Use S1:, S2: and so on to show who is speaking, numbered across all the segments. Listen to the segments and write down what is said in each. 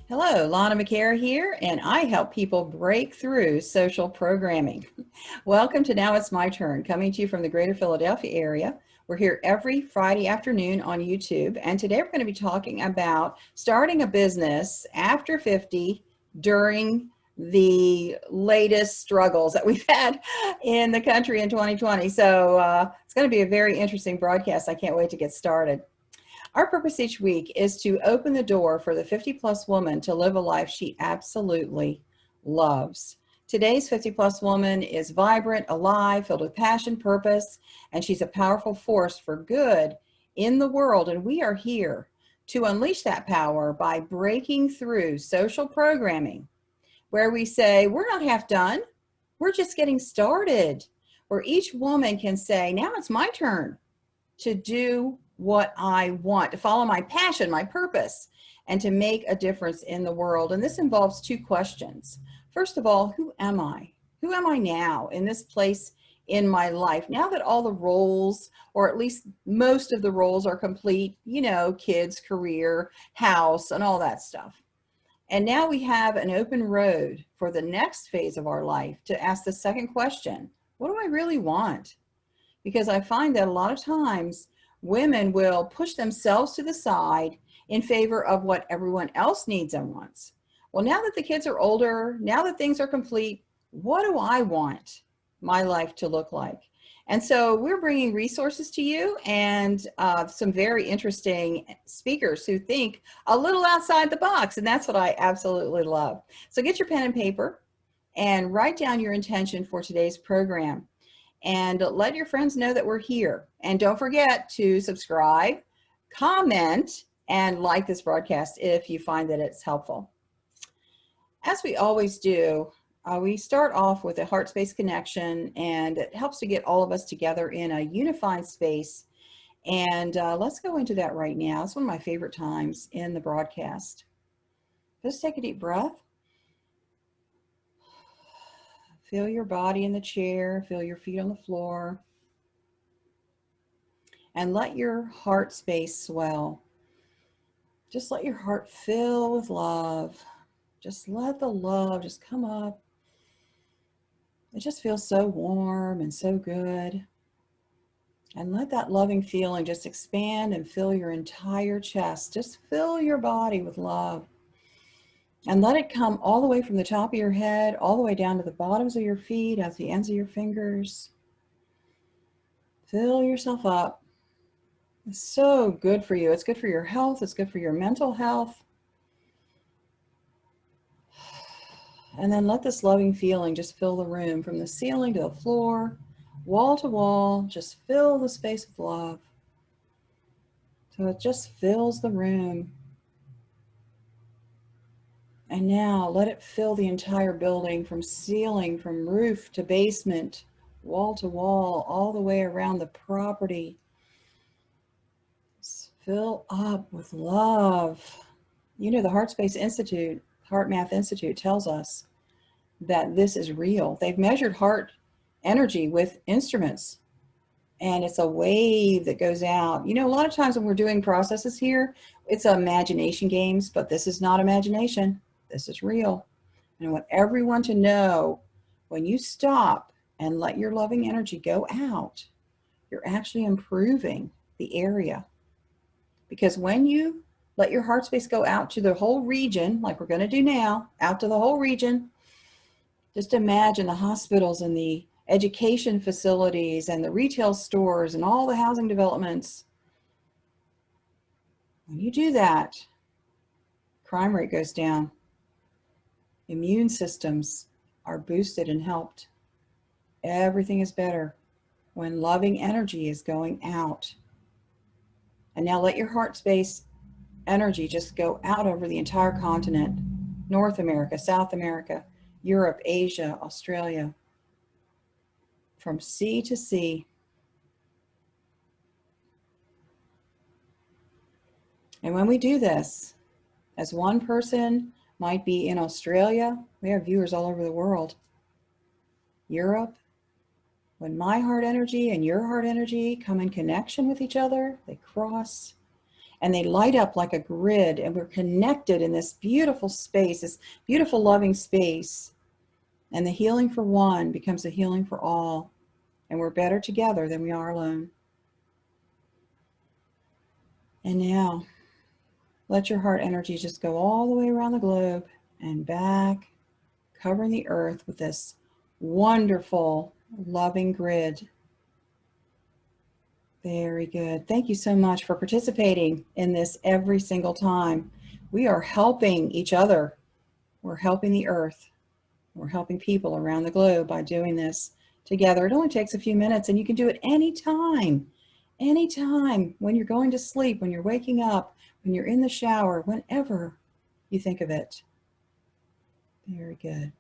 S1: Hello, Lana McAra here, and I help people break through social programming. Welcome to Now It's My Turn, coming to you from the greater Philadelphia area. We're here every Friday afternoon on YouTube, and today we're going to be talking about starting a business after 50 during the latest struggles that we've had in the country in 2020. So it's going to be a very interesting broadcast. I can't wait to get started. Our purpose each week is to open the door for the 50-plus woman to live a life she absolutely loves. Today's 50-plus woman is vibrant, alive, filled with passion, purpose, and she's a powerful force for good in the world. And we are here to unleash that power by breaking through social programming, where we say, we're not half done, we're just getting started, where each woman can say, now it's my turn to do what I want, to follow my passion, my purpose, and to make a difference in the world. And this involves two questions. First of all, who am I? Who am I now in this place in my life? Now that all the roles, or at least most of the roles, are complete, you know, kids, career, house, and all that stuff. And now we have an open road for the next phase of our life to ask the second question: what do I really want? Because I find that a lot of times women will push themselves to the side in favor of what everyone else needs and wants. Well, now that the kids are older, now that things are complete, what do I want my life to look like? And so we're bringing resources to you and some very interesting speakers who think a little outside the box. And that's what I absolutely love. So get your pen and paper and write down your intention for today's program. And let your friends know that we're here. And don't forget to subscribe, comment, and like this broadcast if you find that it's helpful. As we always do, we start off with a heart space connection, and it helps to get all of us together in a unified space. And let's go into that right now. It's one of my favorite times in the broadcast. Just take a deep breath. Feel your body in the chair, feel your feet on the floor, and let your heart space swell. Just let your heart fill with love. Just let the love just come up. It just feels so warm and so good. And let that loving feeling just expand and fill your entire chest. Just fill your body with love. And let it come all the way from the top of your head, all the way down to the bottoms of your feet, at the ends of your fingers. Fill yourself up. It's so good for you. It's good for your health. It's good for your mental health. And then let this loving feeling just fill the room from the ceiling to the floor, wall to wall. Just fill the space with love. So it just fills the room. And now let it fill the entire building from ceiling, from roof to basement, wall to wall, all the way around the property. Just fill up with love. You know, the Heart Space Institute, Heart Math Institute tells us that this is real. They've measured heart energy with instruments, and it's a wave that goes out. You know, a lot of times when we're doing processes here, it's imagination games, but this is not imagination. This is real. And I want everyone to know, when you stop and let your loving energy go out, you're actually improving the area. Because when you let your heart space go out to the whole region, like we're going to do now, out to the whole region, just imagine the hospitals and the education facilities and the retail stores and all the housing developments. When you do that, crime rate goes down. Immune systems are boosted and helped. Everything is better when loving energy is going out. And now let your heart space energy just go out over the entire continent: North America, South America, Europe, Asia, Australia, from sea to sea. And when we do this, as one person might be in Australia, we have viewers all over the world, Europe. When my heart energy and your heart energy come in connection with each other, they cross. and they light up like a grid, and we're connected in this beautiful space, this beautiful loving space. And the healing for one becomes a healing for all, and we're better together than we are alone. And now, let your heart energy just go all the way around the globe and back, covering the earth with this wonderful, loving grid. Very good. Thank you so much for participating in this every single time. We are helping each other. We're helping the earth. We're helping people around the globe by doing this together. It only takes a few minutes, and you can do it anytime. Anytime, when you're going to sleep, when you're waking up, when you're in the shower, whenever you think of it. Very good.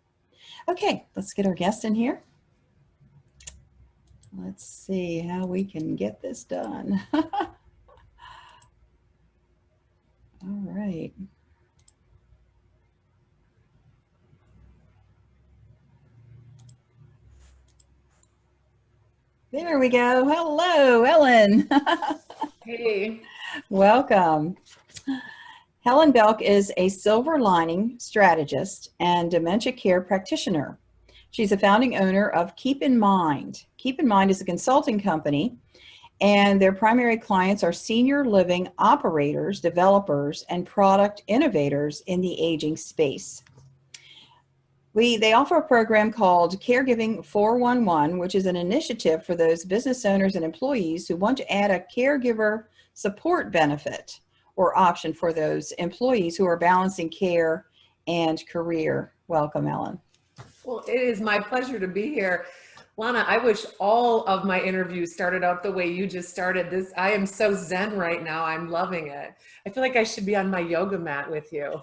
S1: Okay, let's get our guest in here. Let's see how we can get this done. All right. There we go. Hello, Ellen.
S2: Hey.
S1: Welcome. Ellen Belk is a silver lining strategist and dementia care practitioner. She's a founding owner of Keep in Mind. Keep in Mind is a consulting company, and their primary clients are senior living operators, developers, and product innovators in the aging space. They offer a program called Caregiving 411, which is an initiative for those business owners and employees who want to add a caregiver support benefit or option for those employees who are balancing care and career. Welcome, Ellen.
S2: Well, it is my pleasure to be here. Lana, I wish all of my interviews started out the way you just started this. I am so zen right now. I'm loving it. I feel like I should be on my yoga mat with you.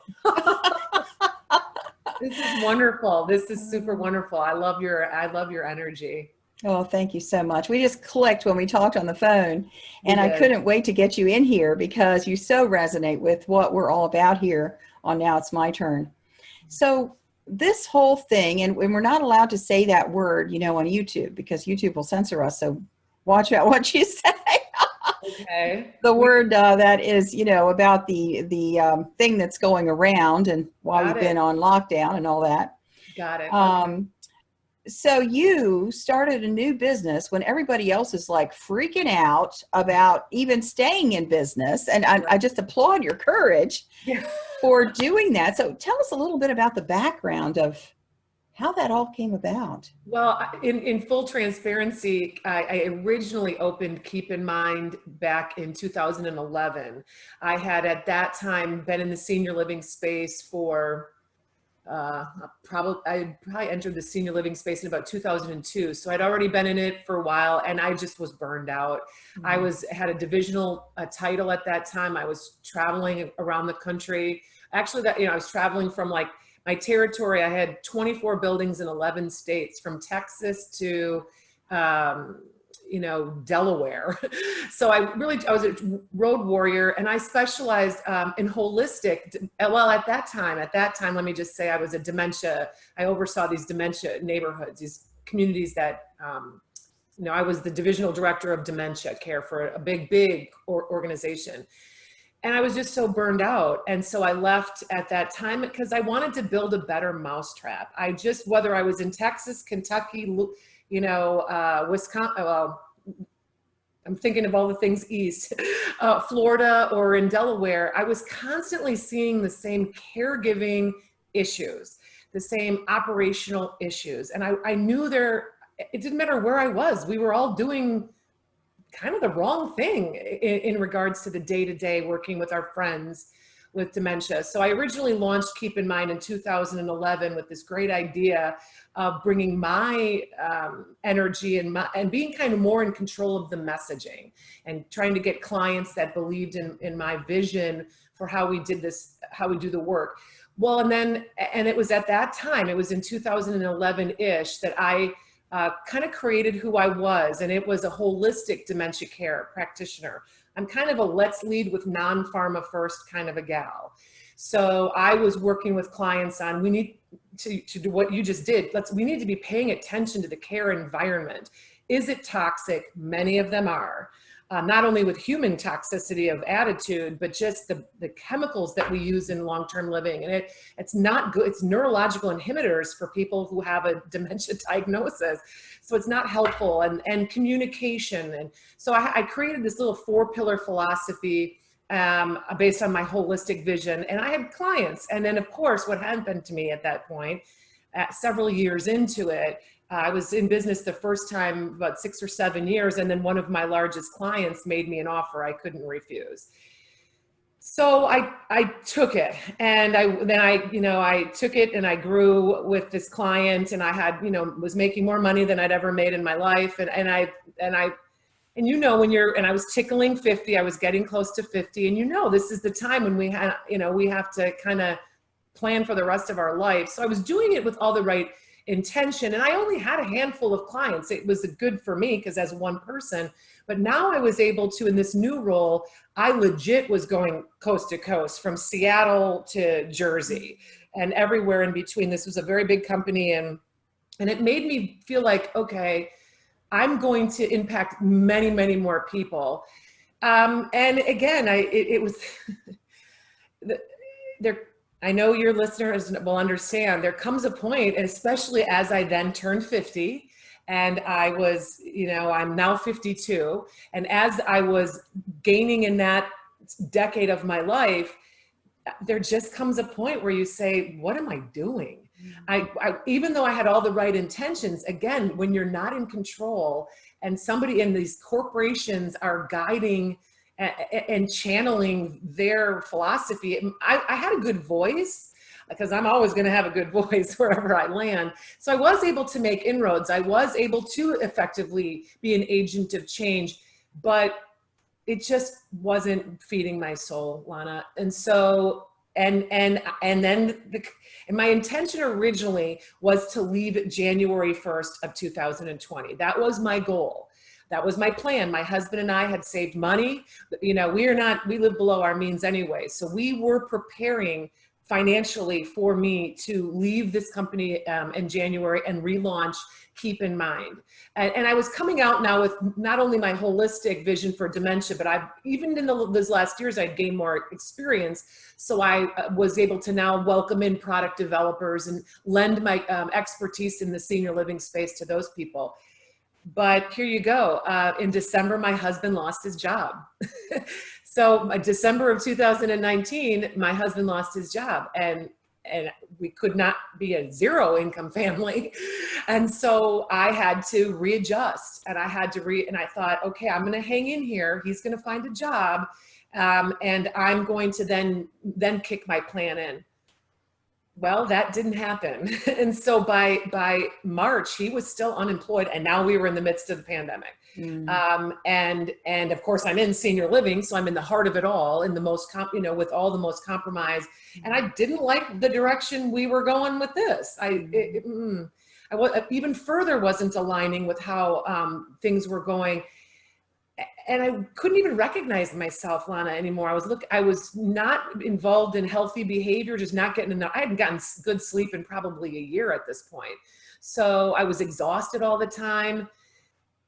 S2: This is wonderful. This is super wonderful. I love your energy.
S1: Oh, thank you so much. We just clicked when we talked on the phone, and I couldn't wait to get you in here because you so resonate with what we're all about here on Now It's My Turn. So this whole thing, and we're not allowed to say that word, on YouTube, because YouTube will censor us. So watch out what you say.
S2: Okay.
S1: The word that is, about the thing that's going around and why we've been on lockdown and all that.
S2: Got it. Okay.
S1: So you started a new business when everybody else is like freaking out about even staying in business. And I just applaud your courage for doing that. So tell us a little bit about the background of how that all came about.
S2: Well, in full transparency, I originally opened Keep in Mind back in 2011. I had at that time been in the senior living space for I probably entered the senior living space in about 2002. So I'd already been in it for a while, and I just was burned out. I had a divisional title at that time. I was traveling around the country. Actually, I was traveling from like my territory. I had 24 buildings in 11 states, from Texas to Delaware. So I was a road warrior, and I specialized in holistic. Well, at that time, let me just say I oversaw these dementia neighborhoods, these communities that, I was the divisional director of Dementia Care for a big organization. And I was just so burned out. And so I left at that time because I wanted to build a better mousetrap. Whether I was in Texas, Kentucky, Wisconsin, I'm thinking of all the things east, Florida, or in Delaware, I was constantly seeing the same caregiving issues, the same operational issues. And I knew it didn't matter where I was, we were all doing kind of the wrong thing in regards to the day-to-day working with our friends with dementia. So I originally launched Keep in Mind in 2011 with this great idea of bringing my energy and being kind of more in control of the messaging, and trying to get clients that believed in my vision for how we did this, how we do the work. Well, and it was at that time, it was in 2011-ish, that I kind of created who I was, and it was a holistic dementia care practitioner. I'm kind of a let's lead with non-pharma first kind of a gal. So I was working with clients on, we need to do what you just did. We need to be paying attention to the care environment. Is it toxic? Many of them are. not only with human toxicity of attitude, but just the chemicals that we use in long-term living. And it's not good. It's neurological inhibitors for people who have a dementia diagnosis. So it's not helpful, and communication. And so I created this little 4-pillar philosophy based on my holistic vision. And I had clients. And then of course, what happened to me at that point, several years into it, I was in business the first time about 6 or 7 years, and then one of my largest clients made me an offer I couldn't refuse. So I took it, and I took it, and I grew with this client, and I had, was making more money than I'd ever made in my life, and I was tickling 50, I was getting close to 50, and this is the time when we have to kind of plan for the rest of our life. So I was doing it with all the right intention, and I only had a handful of clients. It was good for me because as one person, but now I was able to, in this new role, I legit was going coast to coast from Seattle to Jersey and everywhere in between. This was a very big company, and it made me feel like, okay, I'm going to impact many, many more people. And again, it was there. I know your listeners will understand, there comes a point, and especially as I then turned 50, and I was, I'm now 52. And as I was gaining in that decade of my life, there just comes a point where you say, what am I doing? Even though I had all the right intentions, again, when you're not in control and somebody in these corporations are guiding and channeling their philosophy. I had a good voice because I'm always going to have a good voice wherever I land. So I was able to make inroads. I was able to effectively be an agent of change, but it just wasn't feeding my soul, Lana. And so, and my intention originally was to leave January 1st of 2020. That was my goal. That was my plan. My husband and I had saved money. We live below our means anyway. So we were preparing financially for me to leave this company in January and relaunch Keep in Mind. And I was coming out now with not only my holistic vision for dementia, but even in those last years, I'd gained more experience. So I was able to now welcome in product developers and lend my expertise in the senior living space to those people. But here you go. In December, my husband lost his job. So December of 2019, my husband lost his job, and we could not be a zero income family. And so I had to readjust, and I thought, okay, I'm going to hang in here. He's going to find a job. And I'm going to then kick my plan in. Well, that didn't happen. And so by March, he was still unemployed, and now we were in the midst of the pandemic. And of course I'm in senior living, so I'm in the heart of it all, in the most, with all the most compromised. And I didn't like the direction we were going with this. I even further wasn't aligning with how things were going. And I couldn't even recognize myself, Lana, anymore. I was not involved in healthy behavior, just not getting enough. I hadn't gotten good sleep in probably a year at this point. So I was exhausted all the time.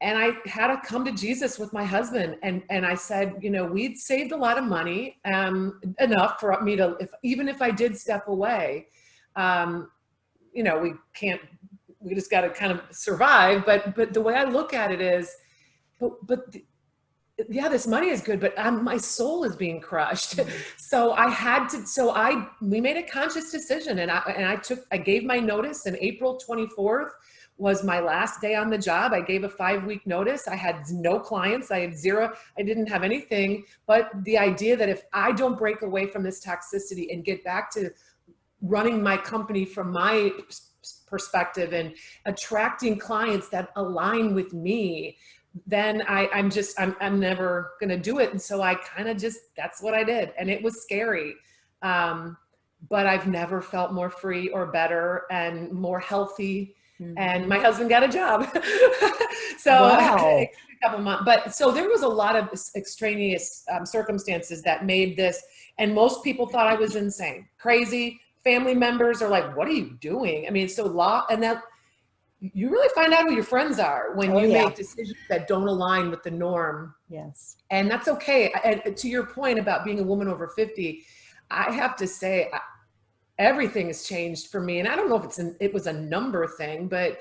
S2: And I had to come to Jesus with my husband. And I said, we'd saved a lot of money, enough for me to, even if I did step away, we just got to kind of survive. But the way I look at it is, yeah, this money is good, but my soul is being crushed. So we made a conscious decision, and I gave my notice, and April 24th was my last day on the job. I gave a 5-week notice. I had no clients. I had zero. I didn't have anything, but the idea that if I don't break away from this toxicity and get back to running my company from my perspective and attracting clients that align with me, then I'm never going to do it. And so I kind of that's what I did. And it was scary. But I've never felt more free or better and more healthy. Mm-hmm. And my husband got a job. So wow. A couple months, but so there was a lot of extraneous circumstances that made this, and most people thought I was insane, crazy. Family members are like, what are you doing? I mean, so and that, you really find out who your friends are when
S1: Oh,
S2: you
S1: yeah.
S2: make decisions that don't align with the norm.
S1: Yes.
S2: And that's okay. And to your point about being a woman over 50, I have to say, everything has changed for me. And I don't know if it was a number thing, but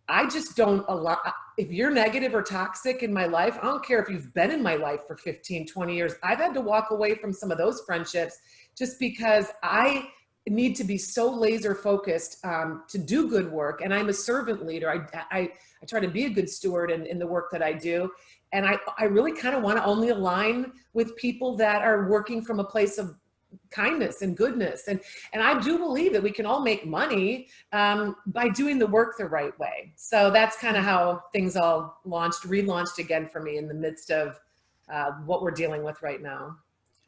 S2: I just don't allow, if you're negative or toxic in my life, I don't care if you've been in my life for 15, 20 years. I've had to walk away from some of those friendships just because I need to be so laser focused to do good work. And I'm a servant leader. I try to be a good steward in the work that I do. And I really kind of want to only align with people that are working from a place of kindness and goodness. And I do believe that we can all make money by doing the work the right way. So that's kind of how things all relaunched again for me in the midst of what we're dealing with right now.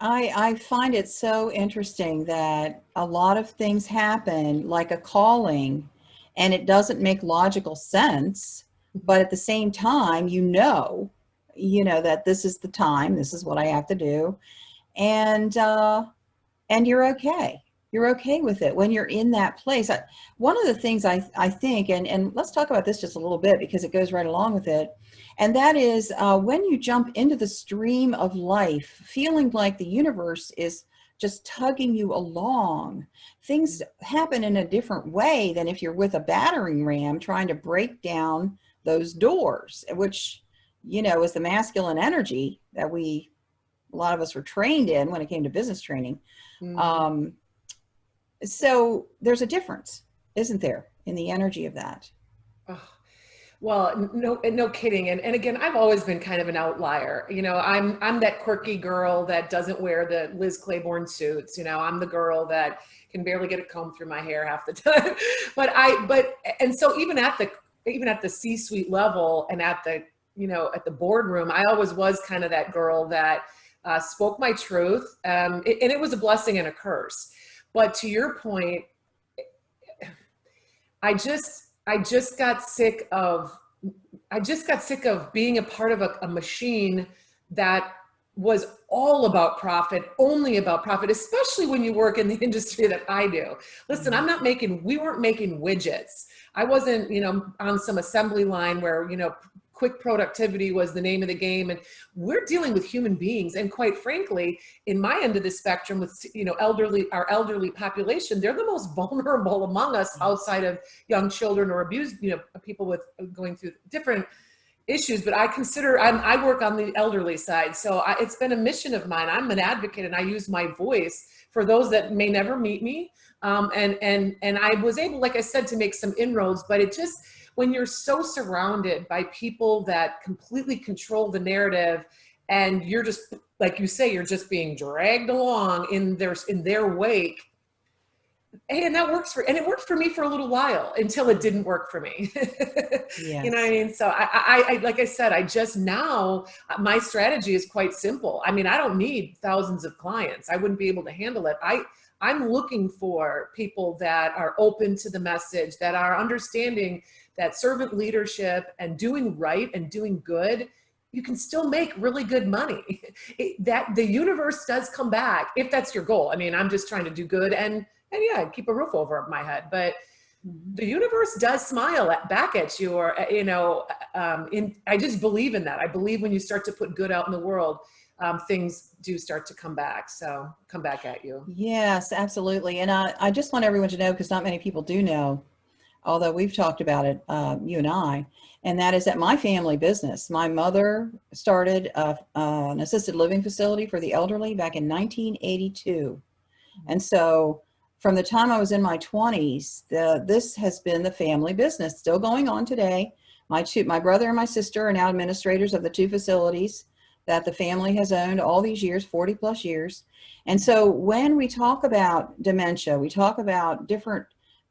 S1: I find it so interesting that a lot of things happen like a calling, and it doesn't make logical sense, but at the same time, that this is the time, this is what I have to do, and you're okay. You're okay with it when you're in that place. One of the things I think, and let's talk about this just a little bit because it goes right along with it, and that is when you jump into the stream of life, feeling like the universe is just tugging you along, things happen in a different way than if you're with a battering ram trying to break down those doors, which, is the masculine energy that a lot of us were trained in when it came to business training.
S2: Mm-hmm.
S1: So there's a difference, isn't there, in the energy of that?
S2: Oh, well, no kidding. And again, I've always been kind of an outlier. I'm that quirky girl that doesn't wear the Liz Claiborne suits. I'm the girl that can barely get a comb through my hair half the time. And so even at the C-suite level and at the boardroom, I always was kind of that girl that spoke my truth. And it was a blessing and a curse. But to your point, I just got sick of being a part of a machine that was all about profit, only about profit, especially when you work in the industry that I do. Listen, we weren't making widgets. I wasn't, on some assembly line where, quick productivity was the name of the game. And we're dealing with human beings. And quite frankly, in my end of the spectrum with, our elderly population, they're the most vulnerable among us outside of young children or abused, people with going through different issues. But I work on the elderly side. So it's been a mission of mine. I'm an advocate and I use my voice for those that may never meet me. And I was able, like I said, to make some inroads, but when you're so surrounded by people that completely control the narrative and you're just, like you say, you're just being dragged along in their wake. And it worked for me for a little while until it didn't work for me.
S1: Yes.
S2: You know what I mean? So I like I said, my strategy is quite simple. I mean, I don't need thousands of clients. I wouldn't be able to handle it. I'm looking for people that are open to the message, that are understanding that servant leadership and doing right and doing good, you can still make really good money. That the universe does come back if that's your goal. I mean, I'm just trying to do good and yeah, keep a roof over my head. But the universe does smile back at you, or I just believe in that. I believe when you start to put good out in the world, things do start to come back. So come back at you.
S1: Yes, absolutely. And I just want everyone to know, because not many people do know, although we've talked about it, you and I, and that is that my family business, my mother started an assisted living facility for the elderly back in 1982. And so from the time I was in my 20s, this has been the family business, still going on today. My brother and my sister are now administrators of the two facilities that the family has owned all these years, 40 plus years. And so when we talk about dementia, we talk about different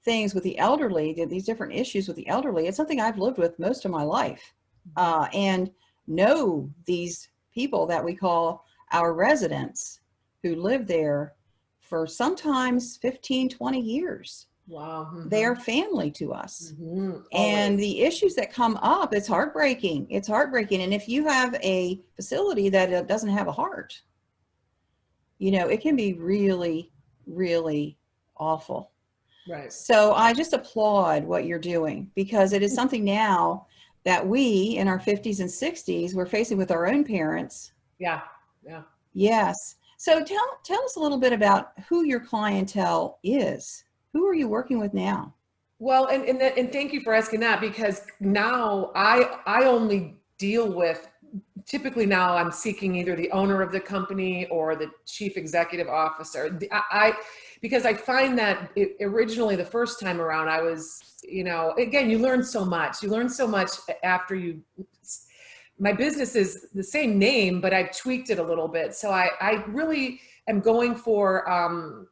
S1: things with the elderly, these different issues with the elderly, it's something I've lived with most of my life, and know these people that we call our residents who live there for sometimes 15, 20 years.
S2: Wow. Mm-hmm.
S1: They are family to us.
S2: Mm-hmm.
S1: And the issues that come up, it's heartbreaking. It's heartbreaking. And if you have a facility that doesn't have a heart, it can be really, really awful.
S2: Right.
S1: So I just applaud what you're doing, because it is something now that we in our 50s and 60s, we're facing with our own parents.
S2: Yeah. Yeah.
S1: Yes. So tell us a little bit about who your clientele is. Who are you working with now?
S2: Well, and thank you for asking that, because now I only deal with, typically now I'm seeking either the owner of the company or the chief executive officer. Because I find that originally the first time around I was, again, you learn so much. You learn so much after my business is the same name, but I've tweaked it a little bit. So I really am going for,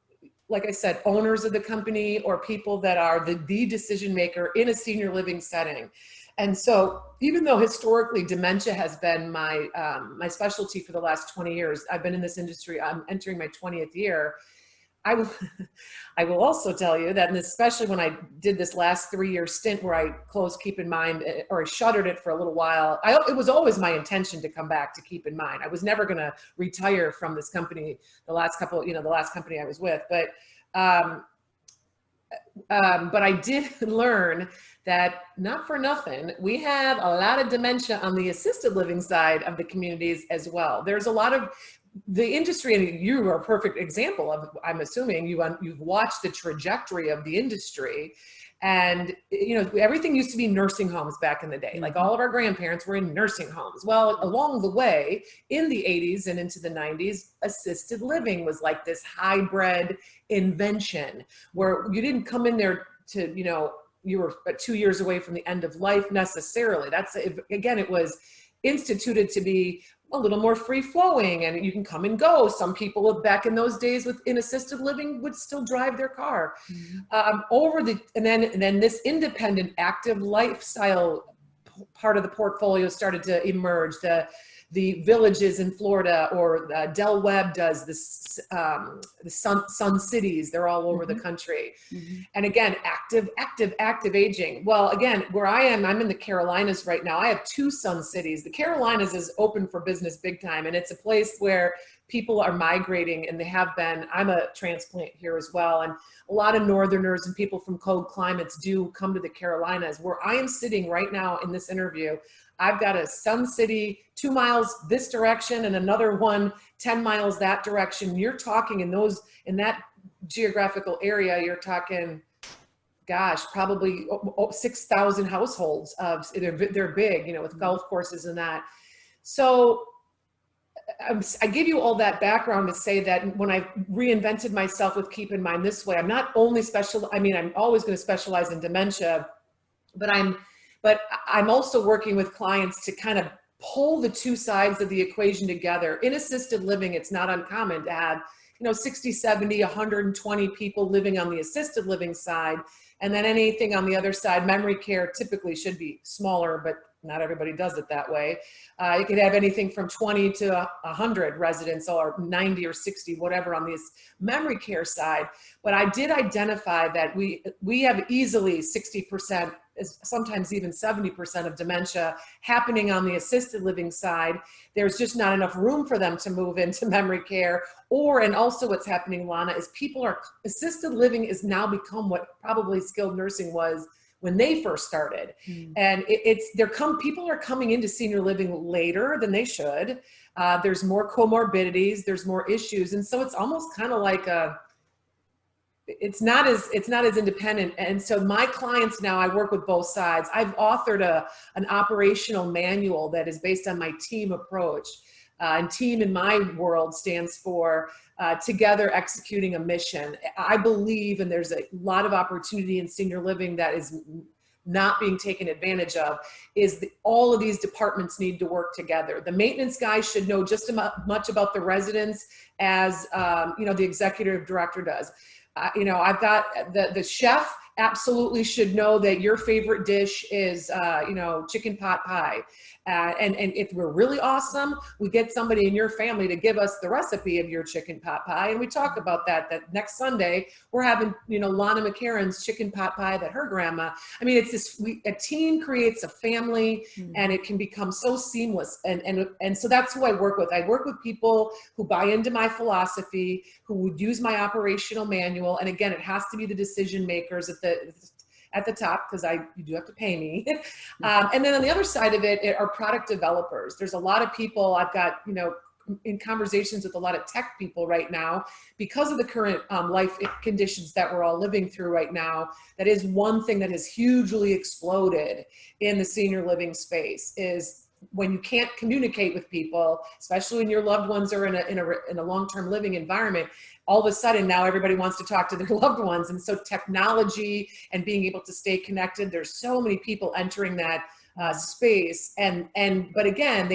S2: like I said, owners of the company or people that are the decision maker in a senior living setting. And so even though historically dementia has been my specialty for the last 20 years, I've been in this industry, I'm entering my 20th year. I will also tell you that, and especially when I did this last 3-year stint where I closed Keep in Mind, or I shuttered it for a little while, it was always my intention to come back to Keep in Mind. I was never going to retire from this company, the last company I was with. But I did learn that, not for nothing, we have a lot of dementia on the assisted living side of the communities as well. There's a lot of the industry, and you are a perfect example of, I'm assuming you've watched the trajectory of the industry. And, everything used to be nursing homes back in the day. Like all of our grandparents were in nursing homes. Well, along the way, in the 80s and into the 90s, assisted living was like this hybrid invention where you didn't come in there to, you were 2 years away from the end of life necessarily. Again, it was instituted to be a little more free flowing, and you can come and go. Some people back in those days in assisted living would still drive their car. And then this independent active lifestyle part of the portfolio started to emerge. The villages in Florida, or Del Webb does this, the Sun Cities, they're all over the country. And again, active aging. Well, again, where I am, I'm in the Carolinas right now. I have 2 Sun Cities. The Carolinas is open for business big time, and it's a place where people are migrating, and they have been. I'm a transplant here as well, and a lot of northerners and people from cold climates do come to the Carolinas. Where I am sitting right now in this interview, I've got a Sun City 2 miles this direction and another one 10 miles that direction. You're talking in that geographical area, you're talking, gosh, probably 6,000 households. They're big, with golf courses and that. So I give you all that background to say that when I reinvented myself with Keep in Mind this way, I'm not only I'm always going to specialize in dementia, but I'm also working with clients to kind of pull the 2 sides of the equation together. In assisted living, it's not uncommon to have, 60, 70, 120 people living on the assisted living side. And then anything on the other side, memory care typically should be smaller, but not everybody does it that way. You could have anything from 20 to 100 residents, or 90 or 60, whatever, on this memory care side. But I did identify that we have easily 60%, sometimes even 70% of dementia happening on the assisted living side. There's just not enough room for them to move into memory care. And also what's happening, Lana, is assisted living is now become what probably skilled nursing was when they first started. And people are coming into senior living later than they should. There's more comorbidities, there's more issues. And so it's almost kind of like it's not as independent. And so my clients now, I work with both sides. I've authored an operational manual that is based on my team approach. And team in my world stands for together executing a mission. I believe, and there's a lot of opportunity in senior living that is not being taken advantage of, is all of these departments need to work together. The maintenance guy should know just as much about the residents as the executive director does. I've got the chef absolutely should know that your favorite dish is, chicken pot pie. And if we're really awesome, we get somebody in your family to give us the recipe of your chicken pot pie. And we talk about that next Sunday, we're having, Lana McAra's chicken pot pie that her grandma, it's this, a team creates a family, and it can become so seamless. And so that's who I work with. I work with people who buy into my philosophy, who would use my operational manual. And again, it has to be the decision makers at the top, because you do have to pay me. And then on the other side of it are product developers. There's a lot of people I've got, in conversations with a lot of tech people right now, because of the current life conditions that we're all living through right now. That is one thing that has hugely exploded in the senior living space, is when you can't communicate with people, especially when your loved ones are in a long-term living environment. All of a sudden now everybody wants to talk to their loved ones. And so technology and being able to stay connected, there's so many people entering that space. But again,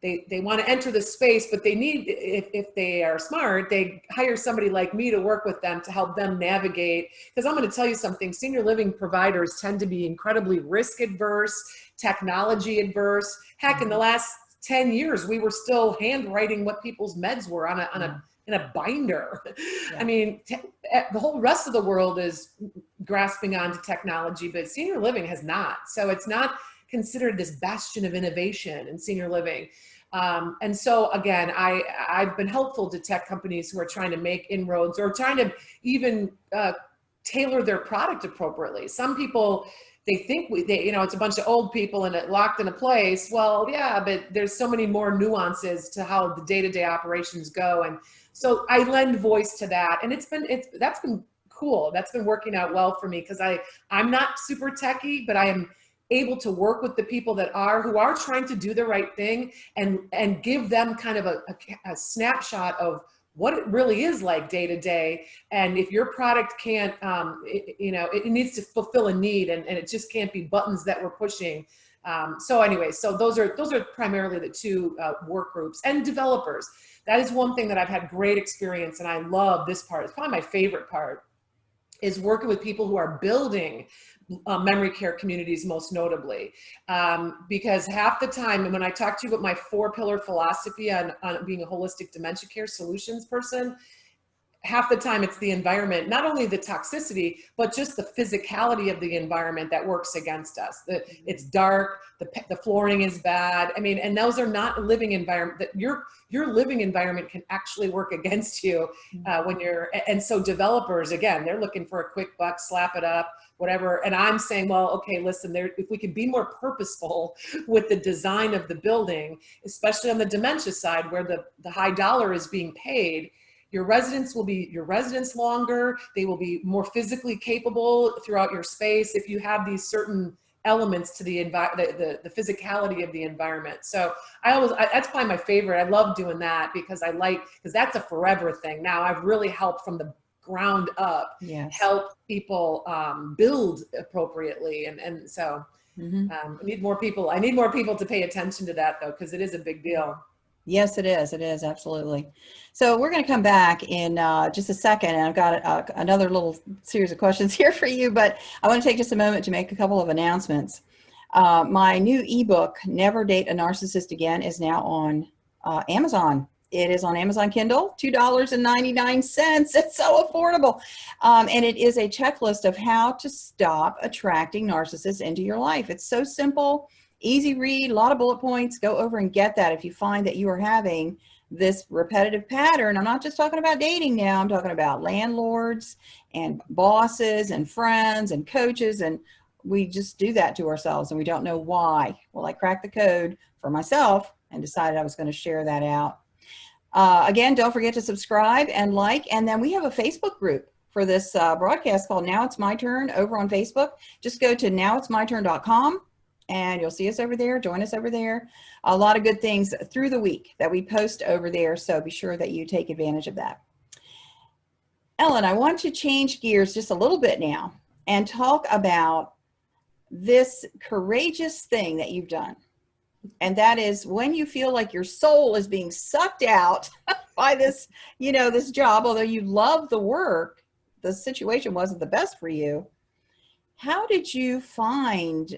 S2: they want to enter the space, but they need, if they are smart, they hire somebody like me to work with them to help them navigate. Because I'm going to tell you something, senior living providers tend to be incredibly risk adverse, technology adverse. Heck, in the last 10 years, we were still handwriting what people's meds were in a binder. Yeah. The whole rest of the world is grasping onto technology, but senior living has not. So it's not considered this bastion of innovation in senior living. And so again, I've been helpful to tech companies who are trying to make inroads, or trying to even tailor their product appropriately. Some people, they think it's a bunch of old people and it locked in a place. Well, yeah, but there's so many more nuances to how the day-to-day operations go. And so I lend voice to that. And that's been cool. That's been working out well for me, because I'm not super techie, but I am able to work with the people who are trying to do the right thing, and give them kind of a snapshot of what it really is like day to day. And if your product can't, it needs to fulfill a need, and it just can't be buttons that we're pushing. So those are primarily the two work groups. And developers. That is one thing that I've had great experience, and I love this part. It's probably my favorite part, is working with people who are building memory care communities, most notably. Because half the time, and when I talk to you about my 4-pillar philosophy on being a holistic dementia care solutions person, half the time it's the environment, not only the toxicity, but just the physicality of the environment that works against us. It's dark, the flooring is bad. And those are not living environment, that your living environment can actually work against you and so developers, again, they're looking for a quick buck, slap it up, whatever. And I'm saying, well, okay, listen, if we could be more purposeful with the design of the building, especially on the dementia side, where the high dollar is being paid, your residents will be your residents longer. They will be more physically capable throughout your space if you have these certain elements to the physicality of the environment. So that's probably my favorite. I love doing that, because that's a forever thing. Now I've really helped from the ground up, yes, help people build appropriately. And so I need more people to pay attention to that, though, because it is a big deal.
S1: Yes, it is. It is. Absolutely. So we're going to come back in just a second, and I've got another little series of questions here for you, but I want to take just a moment to make a couple of announcements. My new ebook, Never Date a Narcissist Again, is now on Amazon. It is on Amazon Kindle, $2.99. It's so affordable. And it is a checklist of how to stop attracting narcissists into your life. It's so simple. Easy read, a lot of bullet points. Go over and get that if you find that you are having this repetitive pattern. I'm not just talking about dating now. I'm talking about landlords and bosses and friends and coaches, and we just do that to ourselves and we don't know why. Well, I cracked the code for myself and decided I was going to share that out. Again, don't forget to subscribe and like, and then we have a Facebook group for this broadcast called Now It's My Turn over on Facebook. Just go to nowitsmyturn.com. and you'll see us over there. Join us over there. A lot of good things through the week that we post over there, so be sure that you take advantage of that. Ellen, I want to change gears just a little bit now and talk about this courageous thing that you've done. And that is when you feel like your soul is being sucked out by this, this job, although you love the work, the situation wasn't the best for you. How did you find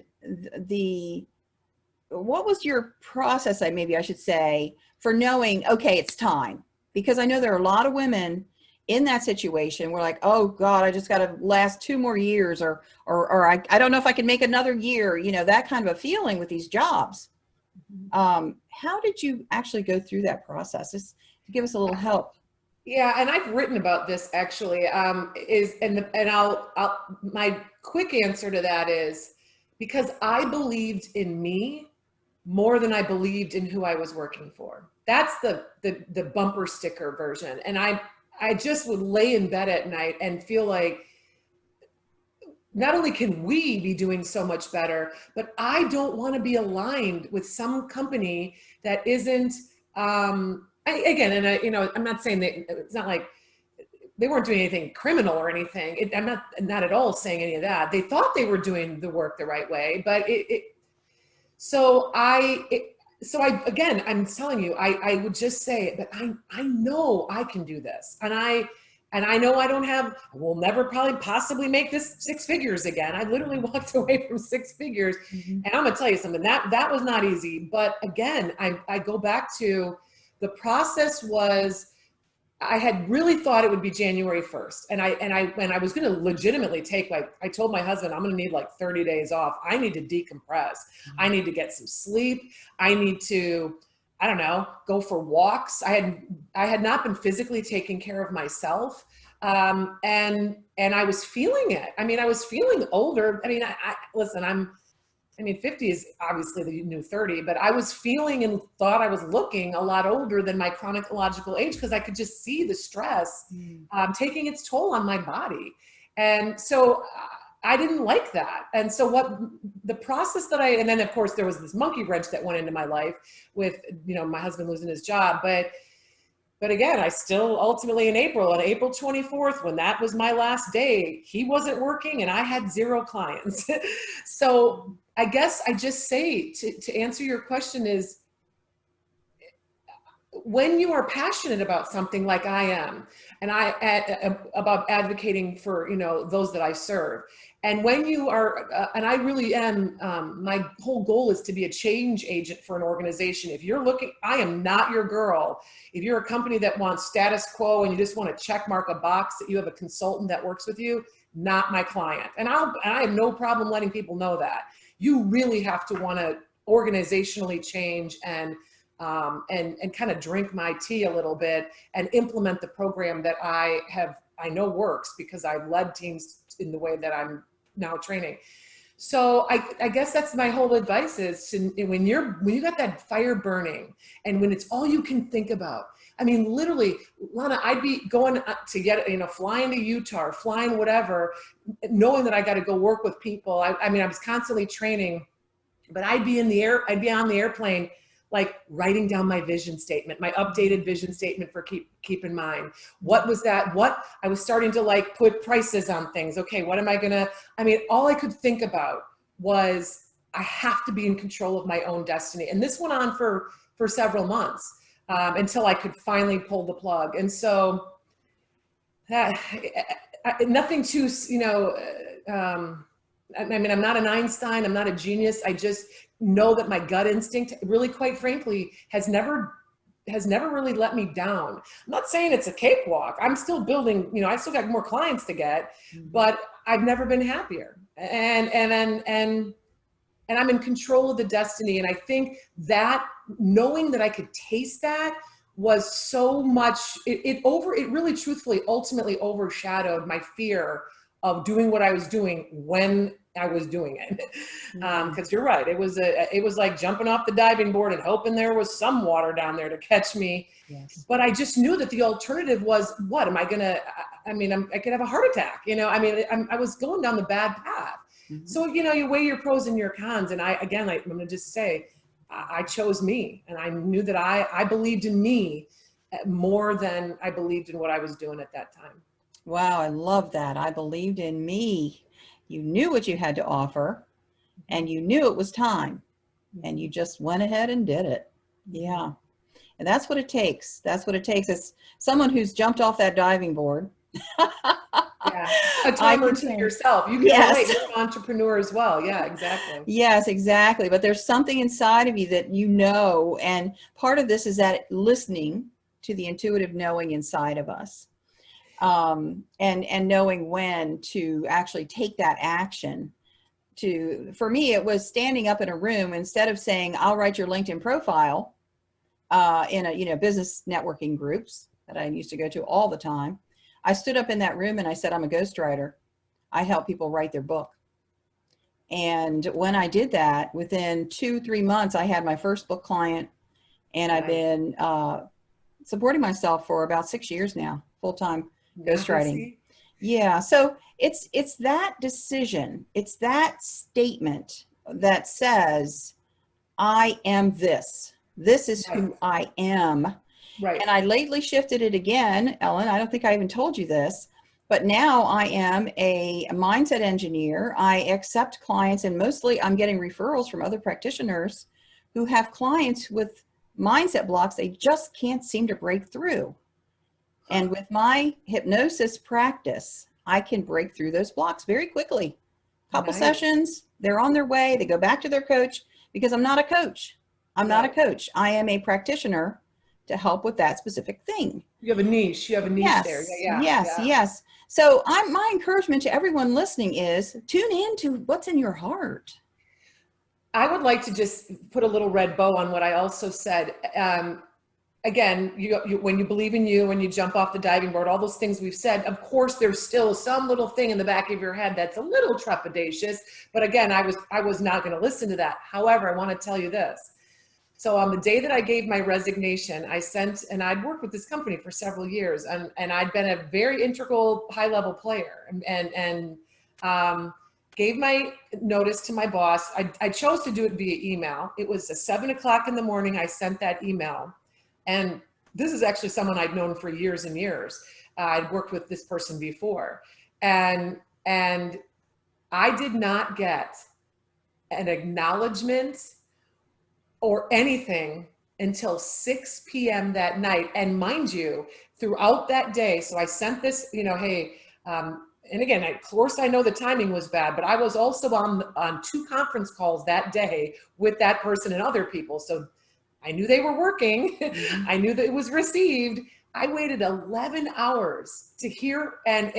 S1: what was your process, maybe I should say, for knowing, okay, it's time? Because I know there are a lot of women in that situation. We're like, oh God, I just got to last 2 more years, or I don't know if I can make another year, that kind of a feeling with these jobs. How did you actually go through that process? Just to give us a little help.
S2: Yeah, and I've written about this actually. My quick answer to that is because I believed in me more than I believed in who I was working for. That's the bumper sticker version. And I just would lay in bed at night and feel like not only can we be doing so much better, but I don't want to be aligned with some company that isn't, I'm not saying that it's not like they weren't doing anything criminal or anything. I'm not at all saying any of that. They thought they were doing the work the right way, but I'm telling you, I would just say that I know I can do this. And I know I will never probably possibly make this 6 figures again. I literally walked away from 6 figures. Mm-hmm. And I'm gonna tell you something, that was not easy. But again, I go back to the process was, I had really thought it would be January 1st. And I was going to legitimately take, I told my husband, I'm going to need 30 days off. I need to decompress. I need to get some sleep. I need to, I don't know, go for walks. I had not been physically taking care of myself. And I was feeling it. I mean, I was feeling older. I mean, listen, 50 is obviously the new 30, but I was feeling and thought I was looking a lot older than my chronological age because I could just see the stress taking its toll on my body. And so I didn't like that. And so the process and then of course there was this monkey wrench that went into my life with, my husband losing his job. But again, I still ultimately on April 24th, when that was my last day, he wasn't working and I had 0 clients. So I guess I just say to answer your question is, when you are passionate about something like I am, and about advocating for, those that I serve, and when you are, and I really am, my whole goal is to be a change agent for an organization. If you're looking, I am not your girl. If you're a company that wants status quo and you just want to check mark a box that you have a consultant that works with you, not my client. And I have no problem letting people know that. You really have to want to organizationally change and kind of drink my tea a little bit and implement the program that I know works because I've led teams in the way that I'm now training. So I guess that's my whole advice is when you got that fire burning and when it's all you can think about. I mean, literally, Lana, I'd be going to get, flying to Utah or flying whatever, knowing that I got to go work with people. I was constantly training, but I'd be on the airplane, writing down my vision statement, my updated vision statement for keep in mind. What was that? I was starting to put prices on things. Okay, what am I gonna, all I could think about was I have to be in control of my own destiny. And this went on for several months until I could finally pull the plug. And so nothing too, I'm not an Einstein, I'm not a genius. I just know that my gut instinct, really, quite frankly, has never really let me down. I'm not saying it's a cakewalk. I'm still building, I still got more clients to get, but I've never been happier. And I'm in control of the destiny. And I think that knowing that I could taste that was so much, it really truthfully ultimately overshadowed my fear of doing what I was doing when I was doing it. Because you're right, it was like jumping off the diving board and hoping there was some water down there to catch me. Yes. But I just knew that the alternative was, what am I gonna, I could have a heart attack, I was going down the bad path. Mm-hmm. So, you weigh your pros and your cons. And I'm gonna just say, I chose me, and I knew that I believed in me more than I believed in what I was doing at that time.
S1: Wow, I love that. I believed in me. You knew what you had to offer, and you knew it was time, and you just went ahead and did it. Yeah. And that's what it takes. That's what it takes. It's someone who's jumped off that diving board.
S2: Yeah. Yeah. A
S1: I
S2: time or
S1: can
S2: two
S1: tell.
S2: yourself. You can relate.
S1: Yes.
S2: You're an entrepreneur as well. Yeah, exactly.
S1: Yes, exactly. But there's something inside of you that you know, and part of this is that listening to the intuitive knowing inside of us, and knowing when to actually take that action. For me, it was standing up in a room instead of saying, "I'll write your LinkedIn profile," in business networking groups that I used to go to all the time. I stood up in that room and I said, "I'm a ghostwriter. I help people write their book." And when I did that, within 2-3 months, I had my first book client, and I've
S2: Nice.
S1: been supporting myself for about 6 years now, full-time
S2: Yeah,
S1: ghostwriting.
S2: see?
S1: Yeah, so it's that decision, it's that statement that says, "I am this. This is
S2: Right.
S1: who I am."
S2: Right.
S1: And I lately shifted it again, Ellen. I don't think I even told you this, but now I am a mindset engineer. I accept clients, and mostly I'm getting referrals from other practitioners who have clients with mindset blocks they just can't seem to break through. And with my hypnosis practice, I can break through those blocks very quickly. Couple
S2: Nice.
S1: sessions, they're on their way, they go back to their coach, because I'm not a coach. I'm not a
S2: Right.
S1: coach. I am a practitioner to help with that specific thing.
S2: You have a niche. You have a niche there.
S1: Yes,
S2: Yeah,
S1: yes,
S2: yeah.
S1: yes. So my encouragement to everyone listening is tune in to what's in your heart.
S2: I would like to just put a little red bow on what I also said. Again, when you believe in you, when you jump off the diving board, all those things we've said, of course, there's still some little thing in the back of your head that's a little trepidatious. But again, I was not going to listen to that. However, I want to tell you this. So on the day that I gave my resignation, and I'd worked with this company for several years, and I'd been a very integral high-level player, and gave my notice to my boss. I chose to do it via email. It was 7:00 in the morning. I sent that email. And this is actually someone I'd known for years and years. I'd worked with this person before. And I did not get an acknowledgement or anything until 6 p.m. that night. And mind you, throughout that day, so I sent this, hey, and again, of course, I know the timing was bad, but I was also on 2 conference calls that day with that person and other people. So I knew they were working.
S1: Mm-hmm.
S2: I knew that it was received. I waited 11 hours to hear, and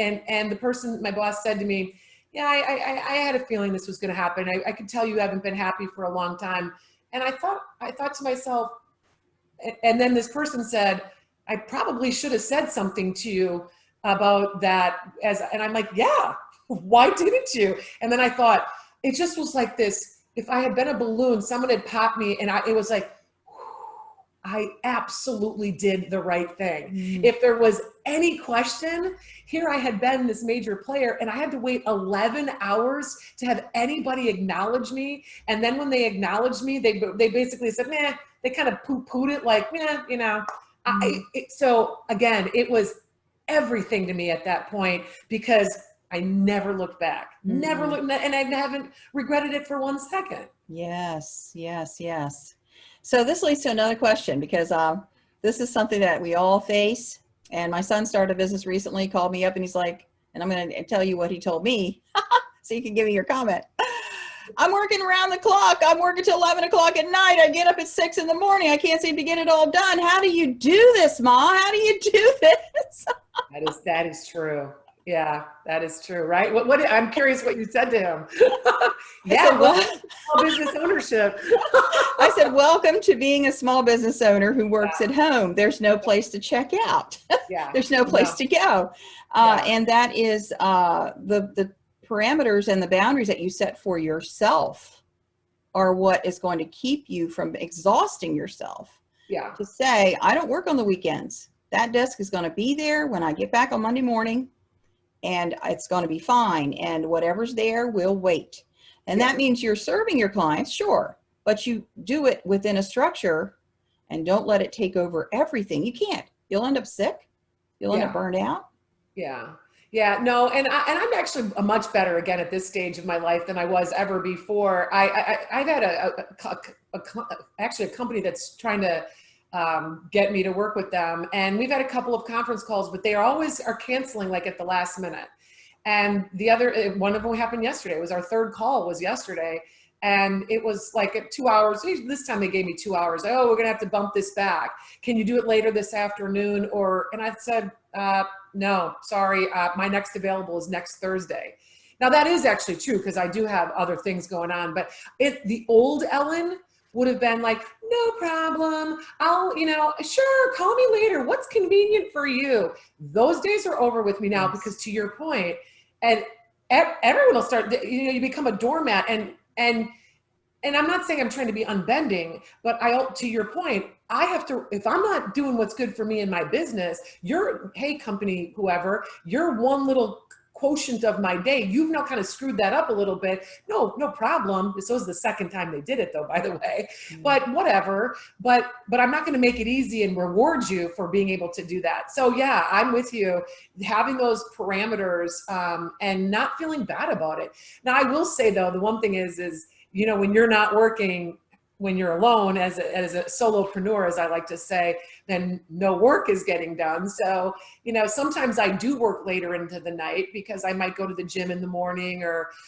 S2: the person, my boss, said to me, "Yeah, I had a feeling this was going to happen. I could tell you haven't been happy for a long time." And I thought to myself, and then this person said, "I probably should have said something to you about that." And I'm like, "Yeah, why didn't you?" And then I thought, it just was like this. If I had been a balloon, someone had popped me, and it was like, I absolutely did the right thing.
S1: Mm-hmm.
S2: If there was any question, here I had been this major player, and I had to wait 11 hours to have anybody acknowledge me. And then when they acknowledged me, they basically said, "Meh." They kind of poo-pooed it like, "Yeah, so again, it was everything to me at that point, because I never looked back, never looked, and I haven't regretted it for 1 second.
S1: Yes, yes, yes. So this leads to another question, because this is something that we all face. And my son started a business recently, called me up, and he's like, and I'm going to tell you what he told me so you can give me your comment. "I'm working around the clock. I'm working till 11 o'clock at night. I get up at 6 in the morning. I can't seem to get it all done. How do you do this, Ma? How do you do this?"
S2: That is true. Yeah, that is true, right? What I'm curious what you said to him.
S1: I said,
S2: Yeah,
S1: well,
S2: welcome to small business ownership.
S1: I said, "Welcome to being a small business owner who works
S2: Yeah,
S1: at home. There's no place to check out.
S2: yeah,
S1: There's no place
S2: no,
S1: to go."
S2: yeah,
S1: And that is the parameters and the boundaries that you set for yourself are what is going to keep you from exhausting yourself.
S2: yeah,
S1: To say, "I don't work on the weekends. That desk is going to be there when I get back on Monday morning, and it's going to be fine. And whatever's there will wait." And
S2: yeah,
S1: that means you're serving your clients, sure, but you do it within a structure, and don't let it take over everything. You can't. You'll end up sick. You'll end up
S2: yeah.
S1: burned out.
S2: Yeah. Yeah, no, and I'm actually a much better again at this stage of my life than I was ever before. I've had actually a company that's trying to get me to work with them, and we've had a couple of conference calls, but they always are canceling like at the last minute. And the other, one of them happened yesterday. It was our third call was yesterday. And it was like at 2 hours. This time they gave me 2 hours. Oh, we're going to have to bump this back. Can you do it later this afternoon? And I said, no, sorry. My next available is next Thursday. Now that is actually true because I do have other things going on, but the old Ellen would have been like, no problem. I'll, sure, call me later. What's convenient for you? Those days are over with me now because to your point, and everyone will start, you become a doormat and I'm not saying I'm trying to be unbending, but to your point, I have to, if I'm not doing what's good for me in my business, hey company, whoever, you're one little quotient of my day. You've now kind of screwed that up a little bit. No problem. This was the second time they did it though, by the way, but whatever, but I'm not going to make it easy and reward you for being able to do that. So yeah, I'm with you, having those parameters, and not feeling bad about it. Now I will say though, the one thing is, when you're not working, when you're alone as a solopreneur, as I like to say, then no work is getting done. So, sometimes I do work later into the night because I might go to the gym in the morning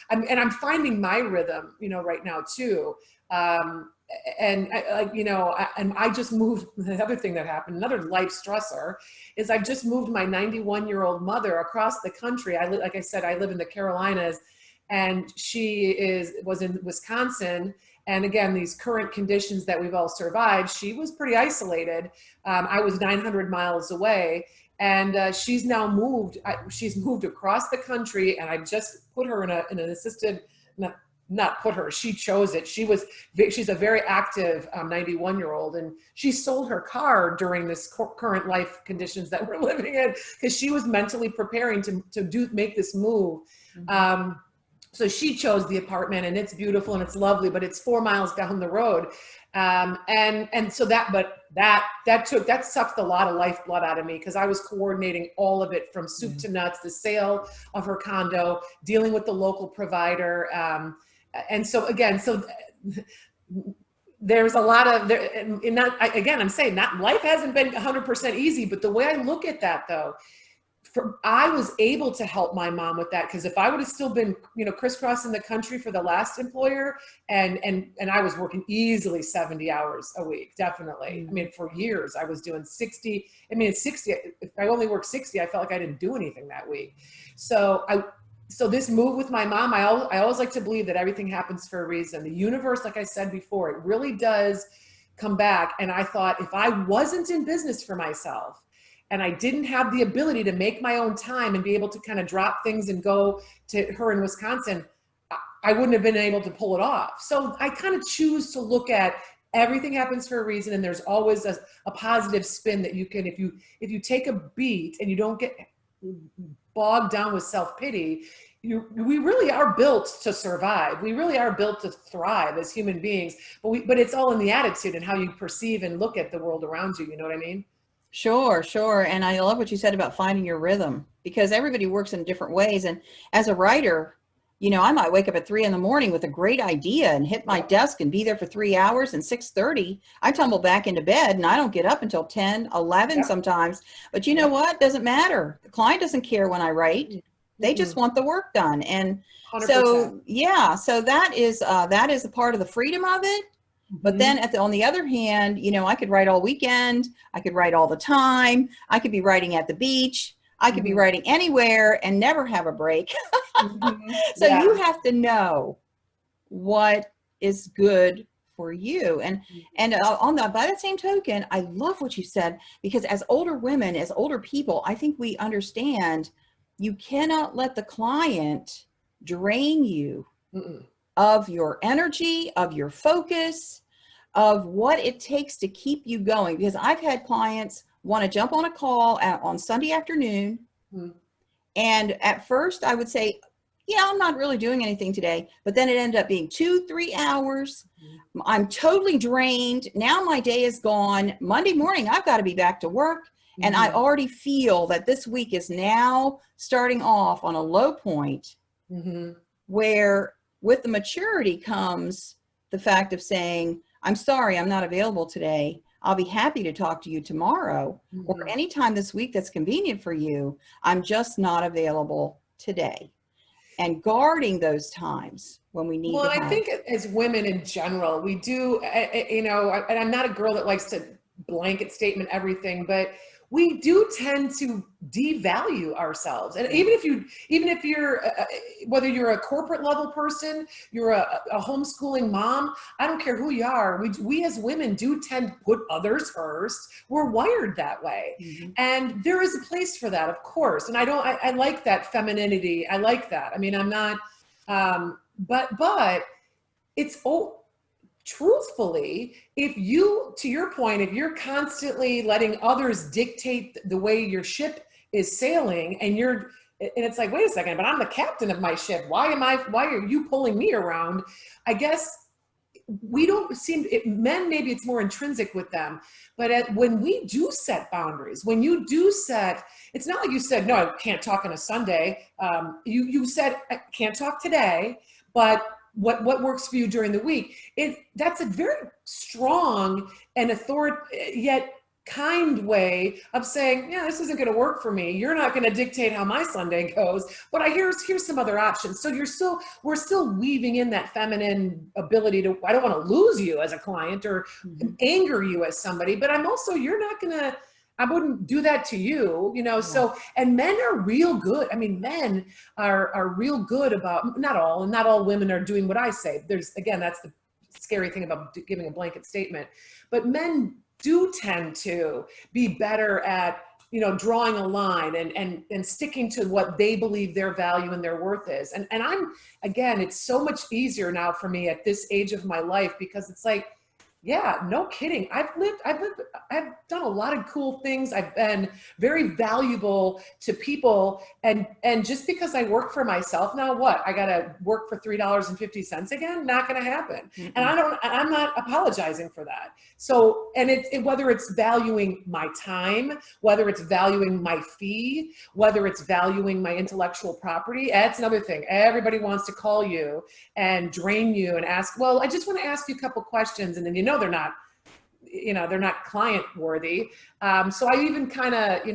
S2: I'm finding my rhythm, right now too. And I just moved. The other thing that happened, another life stressor, is I've just moved my 91-year-old mother across the country. Like I said, I live in the Carolinas, and she was in Wisconsin. And again, these current conditions that we've all survived, she was pretty isolated. I was 900 miles away, and she's now moved. She's moved across the country, and I just put her in an assisted, not put her, she chose it. She's a very active 91-year-old, and she sold her car during this current life conditions that we're living in because she was mentally preparing to make this move. So she chose the apartment, and it's beautiful and it's lovely, but it's 4 miles down the road. And so that sucked a lot of lifeblood out of me because I was coordinating all of it from soup to nuts, the sale of her condo, dealing with the local provider. And so again, there's a lot of, I'm saying that life hasn't been 100% easy, but the way I look at that though, I was able to help my mom with that because if I would have still been, crisscrossing the country for the last employer, and I was working easily 70 hours a week, definitely. I mean, for years I was doing 60. I mean, it's 60. If I only worked 60, I felt like I didn't do anything that week. So this move with my mom, I always like to believe that everything happens for a reason. The universe, like I said before, it really does come back. And I thought if I wasn't in business for myself, and I didn't have the ability to make my own time and be able to kind of drop things and go to her in Wisconsin, I wouldn't have been able to pull it off. So I kind of choose to look at everything happens for a reason, and there's always a positive spin that you can, if you take a beat and you don't get bogged down with self-pity, we really are built to survive. We really are built to thrive as human beings, but it's all in the attitude and how you perceive and look at the world around you. You know what I mean?
S1: Sure. And I love what you said about finding your rhythm because everybody works in different ways. And as a writer, I might wake up at 3 a.m. with a great idea and hit my desk and be there for 3 hours, and 6:30, I tumble back into bed and I don't get up until 10, 11 sometimes. But you know what? Doesn't matter. The client doesn't care when I write. They just want the work done. And
S2: 100%.
S1: so that is a part of the freedom of it. But then on the other hand, I could write all weekend. I could write all the time. I could be writing at the beach. I could be writing anywhere and never have a break. So you have to know what is good for you. And by that same token, I love what you said, because as older women, as older people, I think we understand you cannot let the client drain you of your energy, of your focus, of what it takes to keep you going. Because I've had clients want to jump on a call on Sunday afternoon. And at first I would say, yeah, I'm not really doing anything today. But then it ended up being 2-3 hours. I'm totally drained. Now my day is gone. Monday morning, I've got to be back to work. And I already feel that this week is now starting off on a low point where with the maturity comes the fact of saying, I'm sorry, I'm not available today. I'll be happy to talk to you tomorrow or anytime this week that's convenient for you. I'm just not available today and guarding those times when we need
S2: Well,
S1: to
S2: and I
S1: have.
S2: think as women in general, we do, you know, and I'm not a girl that likes to blanket statement everything, but we do tend to devalue ourselves. And even if you're, whether you're a corporate level person, you're a homeschooling mom, I don't care who you are. We as women do tend to put others first. We're wired that way.
S1: Mm-hmm.
S2: And there is a place for that, of course. And I like that femininity. I like that. I mean, I'm not, but it's, truthfully, if you, to your point, if you're constantly letting others dictate the way your ship is sailing, and it's like, wait a second, but I'm the captain of my ship. Why are you pulling me around? I guess we don't seem, men, maybe it's more intrinsic with them, but when we do set boundaries, when you do set, it's not like you said, no, I can't talk on a Sunday. You said, I can't talk today, but what works for you during the week? That's a very strong and yet kind way of saying, yeah, this isn't going to work for me. You're not going to dictate how my Sunday goes, but here's some other options. So we're still weaving in that feminine ability to, I don't want to lose you as a client or anger you as somebody, but I wouldn't do that to you, you know? Yeah. So, and men are real good. I mean, men are real good about, not all women are doing what I say. Again, that's the scary thing about giving a blanket statement, but men do tend to be better at, you know, drawing a line and sticking to what they believe their value and their worth is. And again, it's so much easier now for me at this age of my life, because it's like, yeah, no kidding. I've done a lot of cool things. I've been very valuable to people. And just because I work for myself now, I got to work for $3.50 again? Not going to happen. Mm-mm. And I'm not apologizing for that. So, and whether it's valuing my time, whether it's valuing my fee, whether it's valuing my intellectual property, that's another thing. Everybody wants to call you and drain you and ask, well, I just want to ask you a couple questions. And then, they're not client worthy. So I even kind of,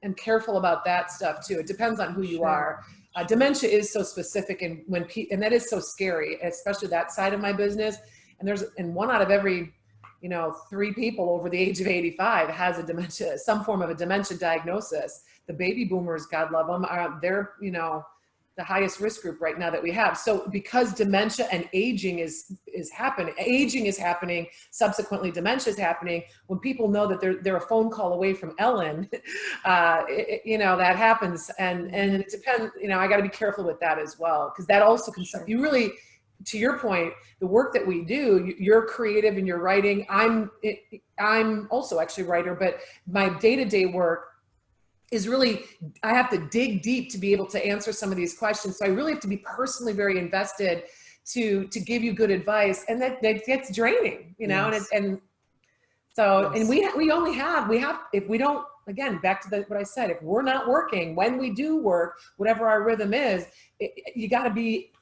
S2: am careful about that stuff too. It depends on who you are. Dementia is so specific, and and that is so scary, especially that side of my business. And one out of every, 3 people over the age of 85 has some form of a dementia diagnosis. The baby boomers, God love them, they're, the highest risk group right now that we have. So because dementia and aging is happening, subsequently dementia is happening, when people know that they're a phone call away from Ellen, that happens. And it depends, I got to be careful with that as well, because that also can, you really, to your point, the work that we do, you're creative in your writing. I'm also actually a writer, but my day-to-day work is really, I have to dig deep to be able to answer some of these questions. So I really have to be personally very invested to give you good advice. And that gets draining, yes. and so, yes. And we have, if we don't, again, back to what I said, if we're not working, when we do work, whatever our rhythm is, you got to be,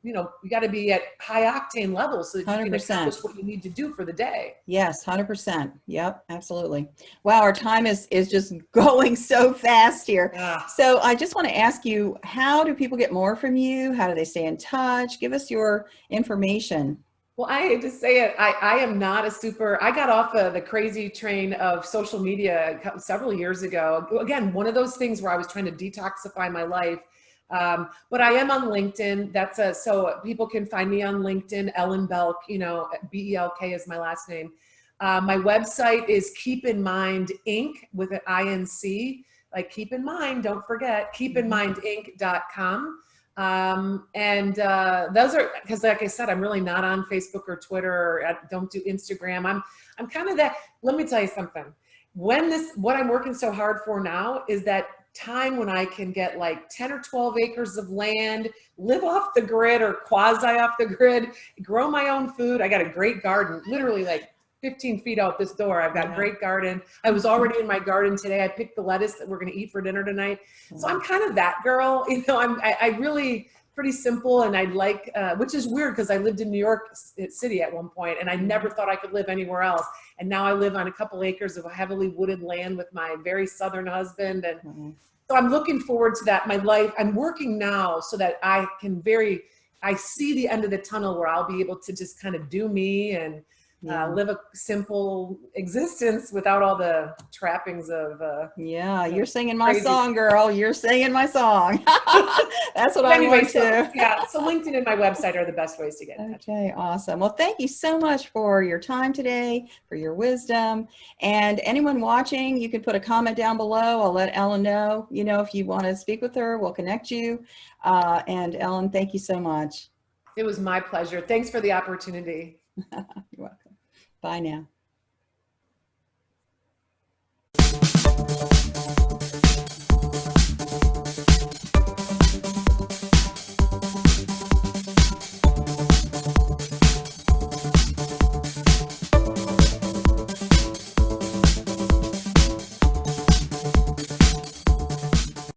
S2: you got to be at high octane levels so that you 100%. Can accomplish what you need to do for the day.
S1: Yes, 100%. Yep, absolutely. Wow, our time is just going so fast here. Yeah. So I just want to ask you, how do people get more from you? How do they stay in touch? Give us your information.
S2: Well, I hate to say it, I am not I got off of the crazy train of social media several years ago. Again, one of those things where I was trying to detoxify my life. But I am on LinkedIn. So people can find me on LinkedIn, Ellen Belk, Belk is my last name. My website is Keep in Mind Inc. with an INC, like keep in mind, don't forget, keepinmindinc.com. Those are, because like I said, I'm really not on Facebook or Twitter, or I don't do Instagram. I'm kind of that. Let me tell you something. What I'm working so hard for now is that time when I can get like 10 or 12 acres of land, live off the grid or quasi off the grid, grow my own food. I got a great garden, literally like 15 feet out this door. I've got great garden. I was already in my garden today. I picked the lettuce that we're going to eat for dinner tonight. So I'm kind of that girl, I really pretty simple. And I like, which is weird because I lived in New York City at one point and I never thought I could live anywhere else. And now I live on a couple acres of heavily wooded land with my very Southern husband. And So I'm looking forward to that. My life, I'm working now so that I see the end of the tunnel where I'll be able to just kind of do me and live a simple existence without all the trappings of
S1: you're singing my
S2: crazy.
S1: song, girl. You're singing my song. That's what I want to.
S2: So LinkedIn and my website are the best ways to get in touch.
S1: Okay, awesome. Well, thank you so much for your time today, for your wisdom. And anyone watching, you can put a comment down below. I'll let Ellen know, if you want to speak with her, we'll connect you. And Ellen, thank you so much.
S2: It was my pleasure. Thanks for the opportunity.
S1: You're welcome. Bye now.